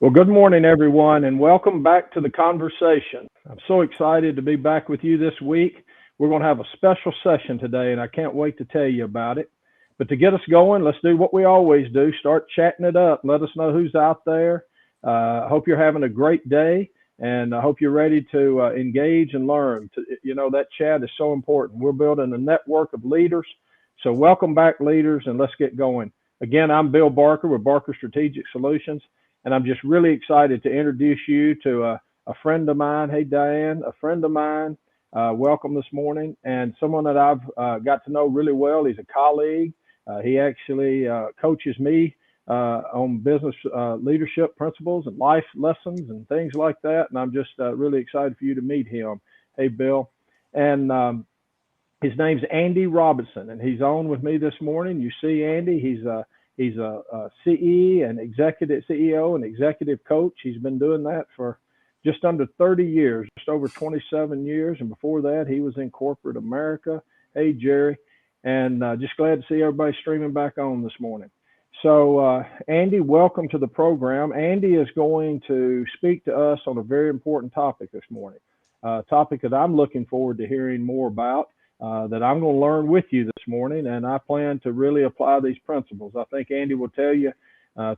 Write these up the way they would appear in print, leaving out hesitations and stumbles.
Well, good morning, everyone, and welcome back to the conversation. I'm so excited to be back with you this week. We're going to have a special session today, and I can't wait to tell you about it. But to get us going, let's do what we always do, start chatting it up. Let us know who's out there. I hope you're having a great day, and I hope you're ready to engage and learn. That chat is so important. We're building a network of leaders. So, welcome back, leaders, and let's get going. Again, I'm Bill Barker with Barker Strategic Solutions. And I'm just really excited to introduce you to a friend of mine. Hey, Diane, a friend of mine. Welcome this morning. And someone that I've got to know really well. He's a colleague. He actually coaches me on business leadership principles and life lessons and things like that. And I'm just really excited for you to meet him. Hey, Bill. And his name's Andy Robinson, and he's on with me this morning. You see Andy, he's a CE and executive CEO and executive coach. He's been doing that for just under 30 years, just over 27 years. And before that, he was in corporate America. Hey, Jerry. And just glad to see everybody streaming back on this morning. So, Andy, welcome to the program. Andy is going to speak to us on a very important topic this morning, a topic that I'm looking forward to hearing more about. That I'm going to learn with you this morning, and I plan to really apply these principles. I think Andy will tell you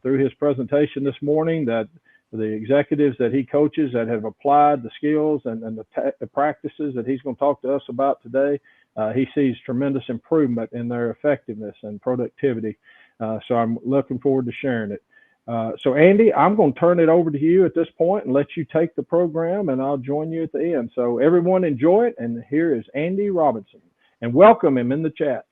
through his presentation this morning that the executives that he coaches that have applied the skills and the practices that he's going to talk to us about today, he sees tremendous improvement in their effectiveness and productivity. So I'm looking forward to sharing it. So Andy, I'm going to turn it over to you at this point and let you take the program, and I'll join you at the end. So everyone enjoy it, and here is Andy Robinson, and welcome him in the chat.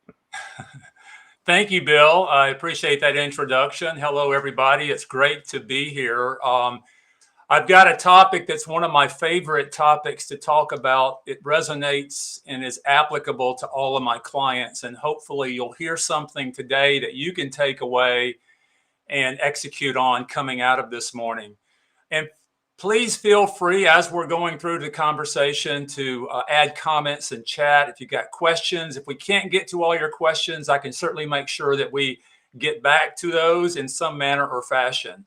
Thank you, Bill. I appreciate that introduction. Hello, everybody. It's great to be here. I've got a topic that's one of my favorite topics to talk about. It resonates and is applicable to all of my clients, and hopefully you'll hear something today that you can take away and execute on coming out of this morning. And please feel free as we're going through the conversation to add comments and chat. If you've got questions, if we can't get to all your questions, I can certainly make sure that we get back to those in some manner or fashion.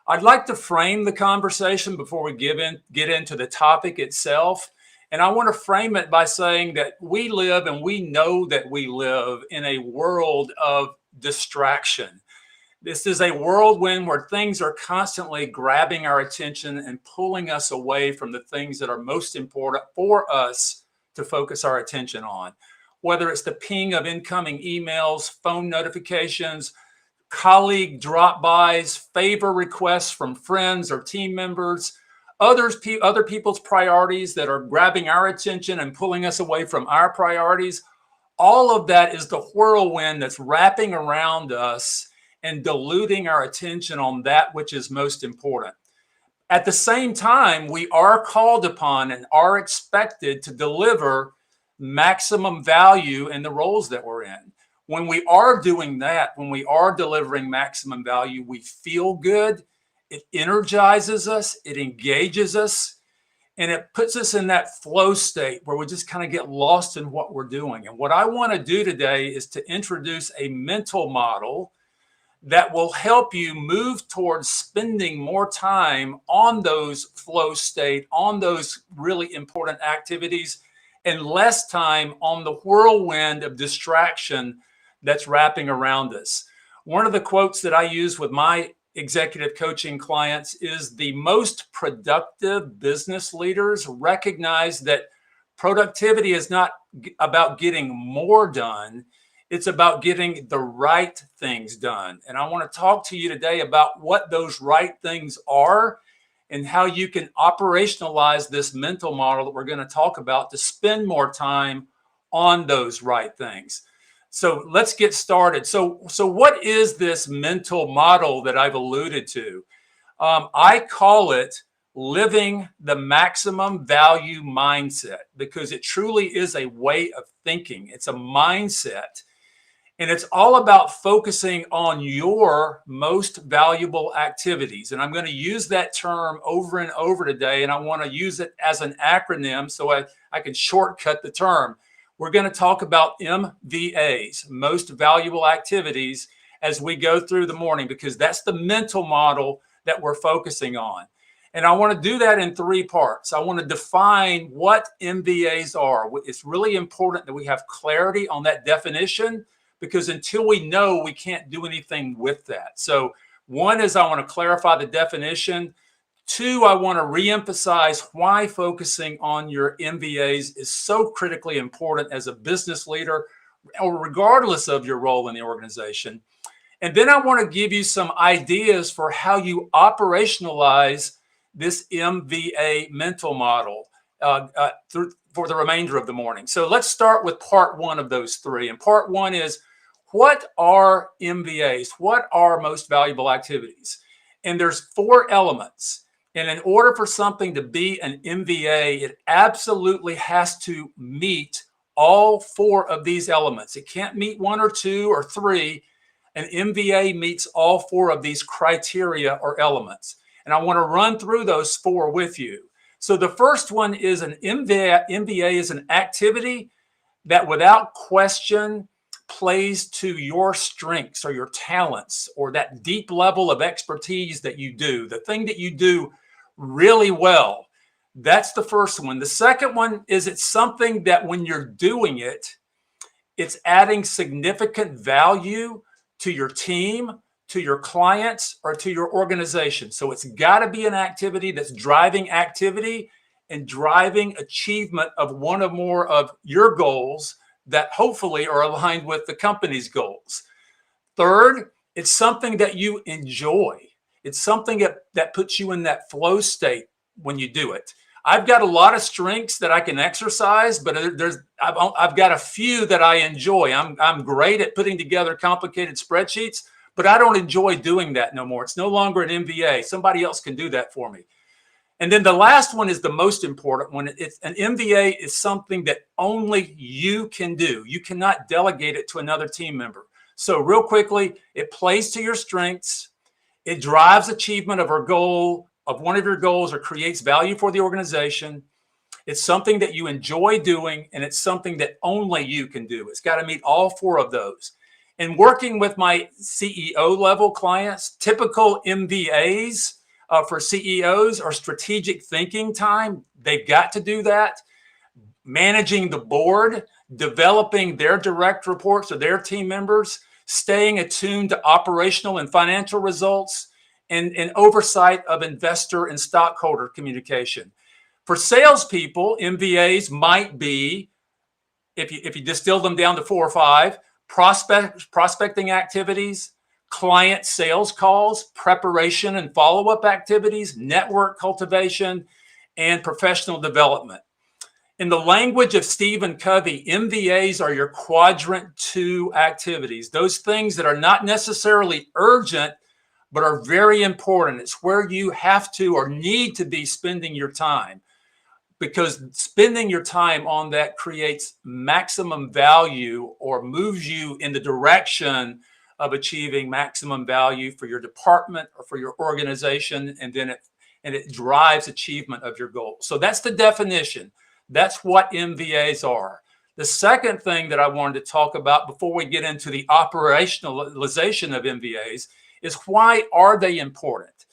I'd like to frame the conversation before we get into the topic itself. And I want to frame it by saying that we live, and we know that we live in a world of distraction. This is a whirlwind where things are constantly grabbing our attention and pulling us away from the things that are most important for us to focus our attention on. Whether it's the ping of incoming emails, phone notifications, colleague drop-bys, favor requests from friends or team members, other people's priorities that are grabbing our attention and pulling us away from our priorities, all of that is the whirlwind that's wrapping around us and diluting our attention on that which is most important. At the same time, we are called upon and are expected to deliver maximum value in the roles that we're in. When we are doing that, when we are delivering maximum value, we feel good, it energizes us, it engages us, and it puts us in that flow state where we just kind of get lost in what we're doing. And what I want to do today is to introduce a mental model that will help you move towards spending more time on those flow state, on those really important activities, and less time on the whirlwind of distraction that's wrapping around us. One of the quotes that I use with my executive coaching clients is the most productive business leaders recognize that productivity is not about getting more done. It's about getting the right things done. And I want to talk to you today about what those right things are and how you can operationalize this mental model that we're going to talk about to spend more time on those right things. So let's get started. So what is this mental model that I've alluded to? I call it living the maximum value mindset, because it truly is a way of thinking. It's a mindset. And it's all about focusing on your most valuable activities. And I'm going to use that term over and over today. And I want to use it as an acronym so I can shortcut the term. We're going to talk about MVAs, most valuable activities, as we go through the morning, because that's the mental model that we're focusing on. And I want to do that in 3 parts. I want to define what MVAs are. It's really important that we have clarity on that definition, because until we know, we can't do anything with that. So 1 is I want to clarify the definition. 2, I want to reemphasize why focusing on your MVAs is so critically important as a business leader, or regardless of your role in the organization. And then I want to give you some ideas for how you operationalize this MVA mental model for the remainder of the morning. So let's start with part 1 of those 3. And part 1 is, what are MVAs? What are most valuable activities? And there's 4 elements. And in order for something to be an MVA, it absolutely has to meet all 4 of these elements. It can't meet 1 or 2 or 3. An MVA meets all 4 of these criteria or elements. And I want to run through those 4 with you. So the first one is an MVA. MVA is an activity that without question plays to your strengths or your talents, or that deep level of expertise that you do, the thing that you do really well. That's the first one. The second one is, it's something that when you're doing it, it's adding significant value to your team, to your clients, or to your organization. So it's got to be an activity that's driving activity and driving achievement of one or more of your goals that hopefully are aligned with the company's goals. Third, it's something that you enjoy. It's something that puts you in that flow state when you do it. I've got a lot of strengths that I can exercise, but I've got a few that I enjoy. I'm great at putting together complicated spreadsheets, but I don't enjoy doing that no more. It's no longer an MVA. Somebody else can do that for me. And then the last one is the most important one. It's an MVA is something that only you can do. You cannot delegate it to another team member. So real quickly, it plays to your strengths. It drives achievement of one of your goals, or creates value for the organization. It's something that you enjoy doing, and it's something that only you can do. It's got to meet all 4 of those. And working with my CEO level clients, typical MVAs for CEOs are strategic thinking time. They've got to do that. Managing the board, developing their direct reports to their team members, staying attuned to operational and financial results, and oversight of investor and stockholder communication. For salespeople, MVAs might be, if you distill them down to 4 or 5, prospecting activities, client sales calls, preparation and follow-up activities, network cultivation, and professional development. In the language of Stephen Covey, MVAs are your quadrant 2 activities, those things that are not necessarily urgent, but are very important. It's where you have to or need to be spending your time, because spending your time on that creates maximum value, or moves you in the direction of achieving maximum value for your department or for your organization, and then it drives achievement of your goals. So that's the definition. That's what MVAs are. The second thing that I wanted to talk about before we get into the operationalization of MVAs is, why are they important?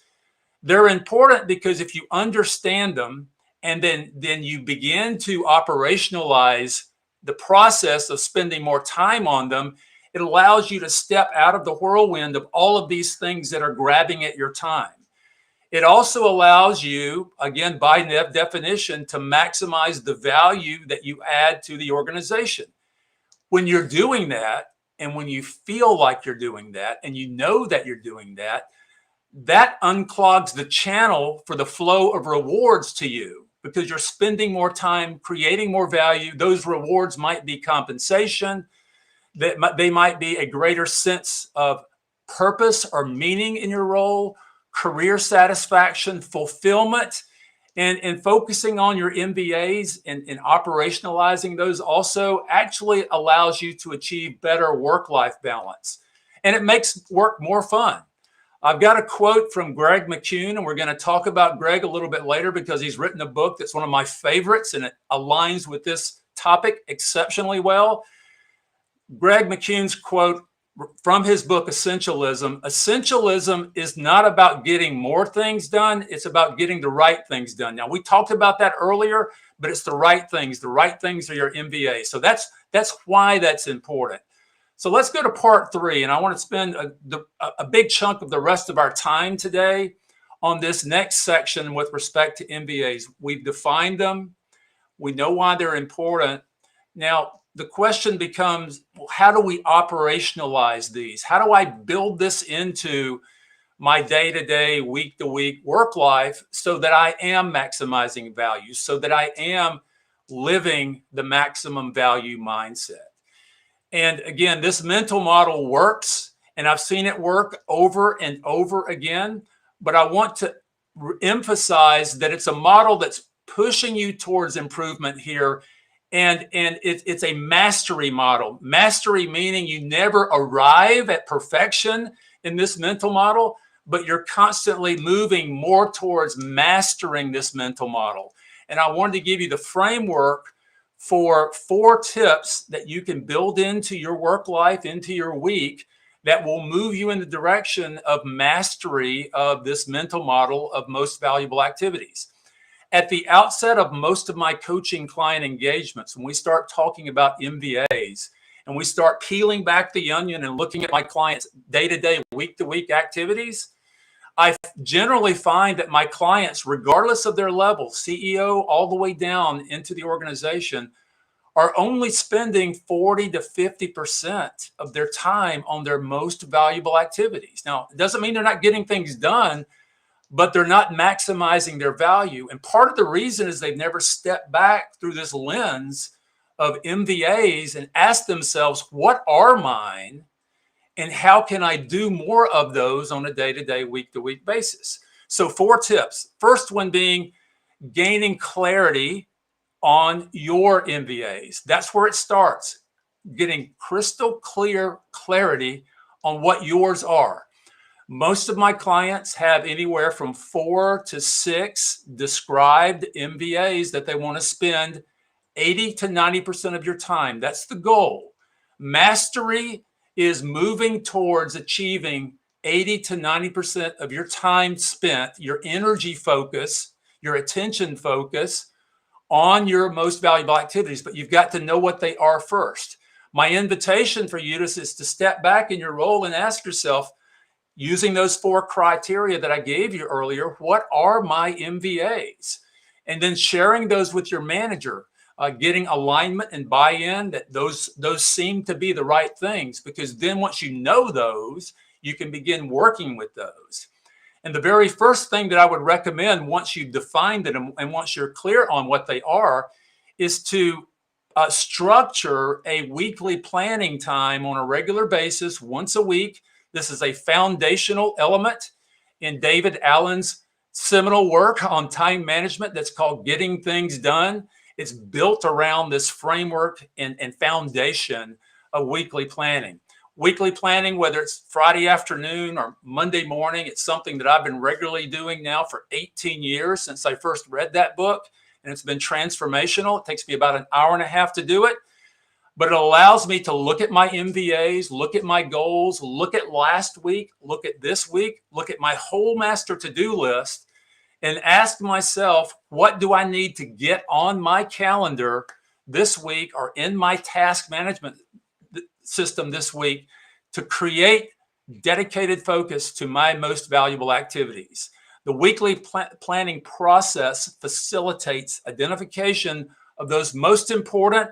They're important because if you understand them, and then you begin to operationalize the process of spending more time on them, it allows you to step out of the whirlwind of all of these things that are grabbing at your time. It also allows you, again, by definition, to maximize the value that you add to the organization. When you're doing that, and when you feel like you're doing that, and you know that you're doing that, that unclogs the channel for the flow of rewards to you, because you're spending more time creating more value. Those rewards might be compensation, they might be a greater sense of purpose or meaning in your role, career satisfaction, fulfillment, and focusing on your MVAs and operationalizing those also actually allows you to achieve better work-life balance. And it makes work more fun. I've got a quote from Greg McCune, and we're going to talk about Greg a little bit later, because he's written a book that's one of my favorites, and it aligns with this topic exceptionally well. Greg McCune's quote from his book, Essentialism. Essentialism is not about getting more things done. It's about getting the right things done. Now, we talked about that earlier, but it's the right things. The right things are your MVA. So that's why that's important. So let's go to part 3. And I want to spend a big chunk of the rest of our time today on this next section with respect to MVAs. We've defined them. We know why they're important. Now, the question becomes, well, how do we operationalize these? How do I build this into my day-to-day, week-to-week work life so that I am maximizing value, so that I am living the maximum value mindset? And again, this mental model works, and I've seen it work over and over again, but I want to emphasize that it's a model that's pushing you towards improvement here. And it's a mastery model. Mastery meaning you never arrive at perfection in this mental model, but you're constantly moving more towards mastering this mental model. And I wanted to give you the framework for 4 tips that you can build into your work life, into your week, that will move you in the direction of mastery of this mental model of most valuable activities. At the outset of most of my coaching client engagements, when we start talking about MVAs and we start peeling back the onion and looking at my clients' day-to-day, week-to-week activities, I generally find that my clients, regardless of their level, CEO all the way down into the organization, are only spending 40 to 50% of their time on their most valuable activities. Now, it doesn't mean they're not getting things done, but they're not maximizing their value. And part of the reason is they've never stepped back through this lens of MVAs and asked themselves, what are mine and how can I do more of those on a day-to-day, week-to-week basis? So 4 tips. First one being gaining clarity on your MVAs. That's where it starts, getting crystal clear clarity on what yours are. Most of my clients have anywhere from 4 to 6 described MVAs that they want to spend 80 to 90% of your time. That's the goal. Mastery is moving towards achieving 80 to 90% of your time spent, your energy focus, your attention focus on your most valuable activities. But you've got to know what they are first. My invitation for you is to step back in your role and ask yourself, using those 4 criteria that I gave you earlier, what are my MVAs? And then sharing those with your manager, getting alignment and buy-in that those seem to be the right things, because then once you know those, you can begin working with those. And the very first thing that I would recommend once you've defined it and once you're clear on what they are is to structure a weekly planning time on a regular basis, once a week. This is a foundational element in David Allen's seminal work on time management that's called Getting Things Done. It's built around this framework and foundation of weekly planning. Weekly planning, whether it's Friday afternoon or Monday morning, it's something that I've been regularly doing now for 18 years since I first read that book, and it's been transformational. It takes me about an hour and a half to do it. But it allows me to look at my MVAs, look at my goals, look at last week, look at this week, look at my whole master to-do list, and ask myself, what do I need to get on my calendar this week or in my task management system this week to create dedicated focus to my most valuable activities. The weekly planning process facilitates identification of those most important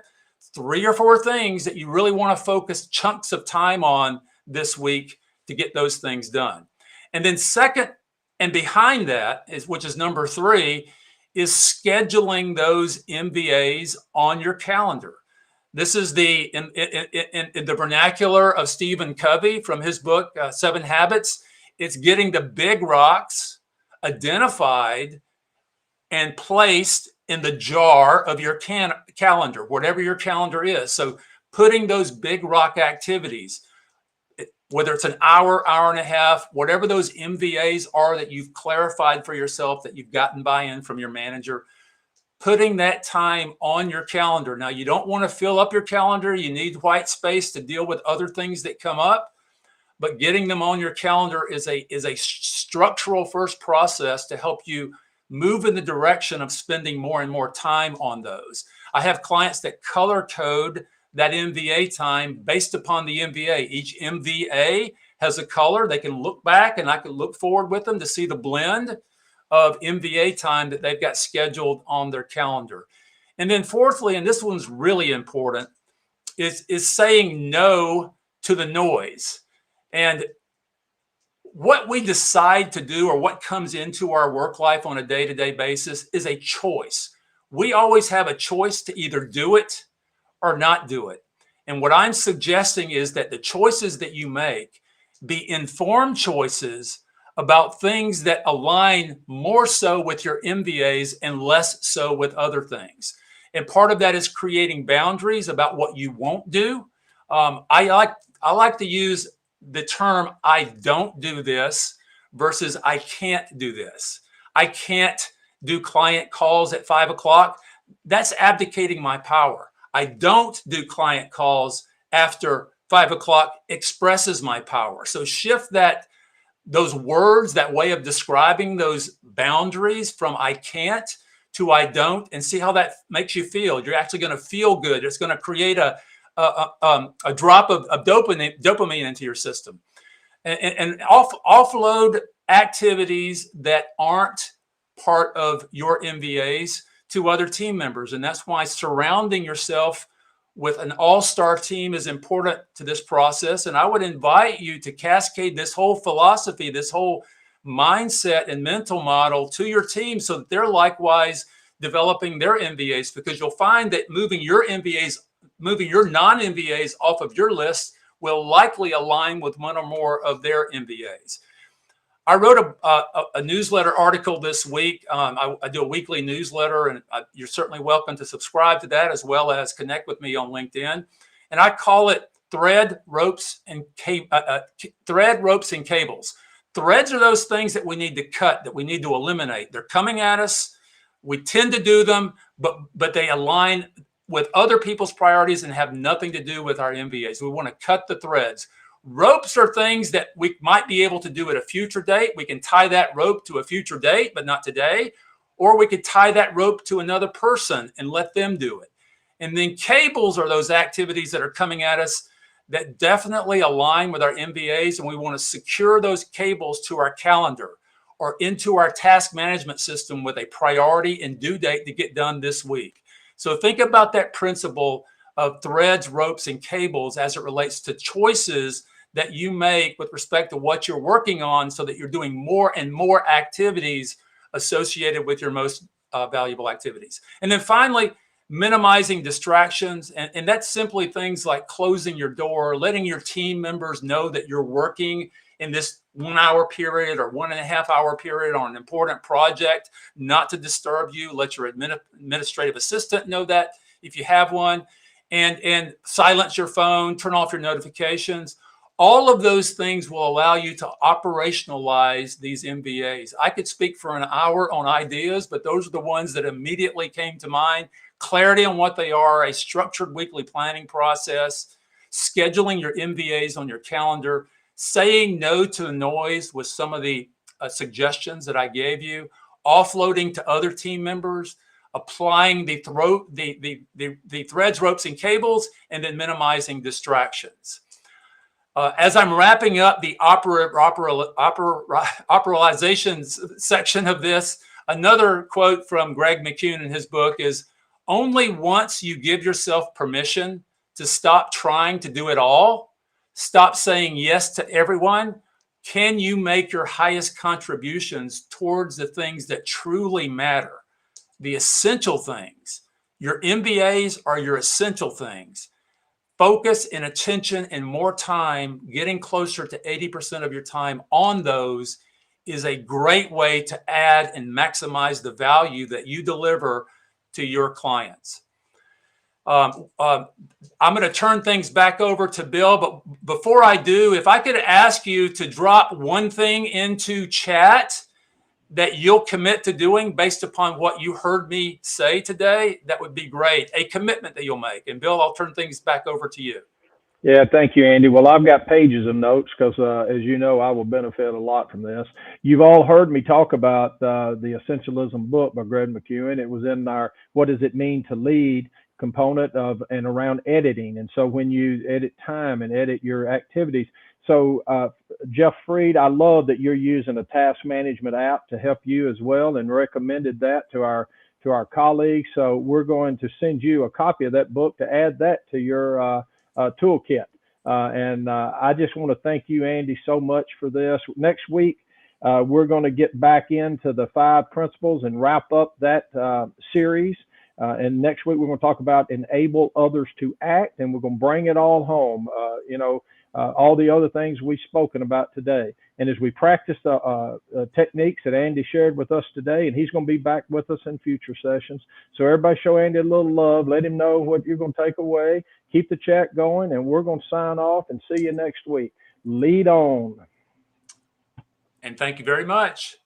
3 or 4 things that you really want to focus chunks of time on this week to get those things done. And then second, and behind that is, which is number 3, is scheduling those MVAs on your calendar. This is in the vernacular of Stephen Covey from his book, 7 Habits. It's getting the big rocks identified and placed in the jar of your calendar, whatever your calendar is. So putting those big rock activities, whether it's an hour, hour and a half, whatever those MVAs are that you've clarified for yourself, that you've gotten buy-in from your manager, putting that time on your calendar. Now, you don't want to fill up your calendar. You need white space to deal with other things that come up. but getting them on your calendar is a structural first process to help you move in the direction of spending more and more time on those. I have clients that color code that MVA time based upon the MVA. Each MVA has a color. They can look back, and I can look forward with them to see the blend of MVA time that they've got scheduled on their calendar. And then fourthly, and this one's really important, is saying no to the noise. And what we decide to do or what comes into our work life on a day-to-day basis is a choice. We always have a choice to either do it or not do it. And what I'm suggesting is that the choices that you make be informed choices about things that align more so with your MVAs and less so with other things. And part of that is creating boundaries about what you won't do. I like to use the term "I don't do this" versus "I can't do this." I can't do client calls at 5 o'clock. That's abdicating my power. I don't do client calls after 5 o'clock expresses my power. So shift those words, that way of describing those boundaries from "I can't" to "I don't," and see how that makes you feel. You're actually going to feel good. It's going to create a drop of dopamine into your system, and offload activities that aren't part of your MVAs to other team members. And that's why surrounding yourself with an all-star team is important to this process. And I would invite you to cascade this whole philosophy, this whole mindset and mental model to your team so that they're likewise developing their MVAs, because you'll find that moving your non-MVAs off of your list will likely align with one or more of their MVAs. I wrote a newsletter article this week. I do a weekly newsletter, and you're certainly welcome to subscribe to that, as well as connect with me on LinkedIn. And I call it Thread, Ropes, and Cables. Threads are those things that we need to cut, that we need to eliminate. They're coming at us. We tend to do them, but they align with other people's priorities and have nothing to do with our MVAs. We want to cut the threads. Ropes are things that we might be able to do at a future date. We can tie that rope to a future date, but not today. Or we could tie that rope to another person and let them do it. And then cables are those activities that are coming at us that definitely align with our MVAs, and we want to secure those cables to our calendar or into our task management system with a priority and due date to get done this week. So think about that principle of threads, ropes, and cables as it relates to choices that you make with respect to what you're working on, so that you're doing more and more activities associated with your most valuable activities. And then finally, minimizing distractions. And that's simply things like closing your door, letting your team members know that you're working in this 1 hour period or 1.5 hour period on an important project, not to disturb you. Let your administrative assistant know that if you have one, and silence your phone, turn off your notifications. All of those things will allow you to operationalize these MVAs. I could speak for an hour on ideas, but those are the ones that immediately came to mind. Clarity on what they are, a structured weekly planning process, scheduling your MVAs on your calendar, saying no to the noise with some of the suggestions that I gave you, offloading to other team members, applying the threads, ropes, and cables, and then minimizing distractions. As I'm wrapping up the operationalization section of this, another quote from Greg McCune in his book is, "Only once you give yourself permission to stop trying to do it all, stop saying yes to everyone, can you make your highest contributions towards the things that truly matter, the essential things." Your MVAs are your essential things. Focus and attention and more time, getting closer to 80% of your time on those, is a great way to add and maximize the value that you deliver to your clients. I'm going to turn things back over to Bill, but before I do, if I could ask you to drop one thing into chat that you'll commit to doing based upon what you heard me say today, that would be great. A commitment that you'll make. And Bill, I'll turn things back over to you. Yeah, thank you, Andy. Well, I've got pages of notes because, as you know, I will benefit a lot from this. You've all heard me talk about the Essentialism book by Greg McEwen. It was in our "What Does It Mean to Lead" component of and around editing. And so when you edit time and edit your activities, so Jeff Freed, I love that you're using a task management app to help you as well, and recommended that to our colleagues. So we're going to send you a copy of that book to add that to your toolkit. And I just want to thank you, Andy, so much for this. Next week, we're going to get back into the 5 principles and wrap up that series. And next week, we're going to talk about enable others to act, and we're going to bring it all home. All the other things we've spoken about today. And as we practice the techniques that Andy shared with us today, and he's going to be back with us in future sessions. So everybody show Andy a little love. Let him know what you're going to take away. Keep the chat going, and we're going to sign off and see you next week. Lead on. And thank you very much.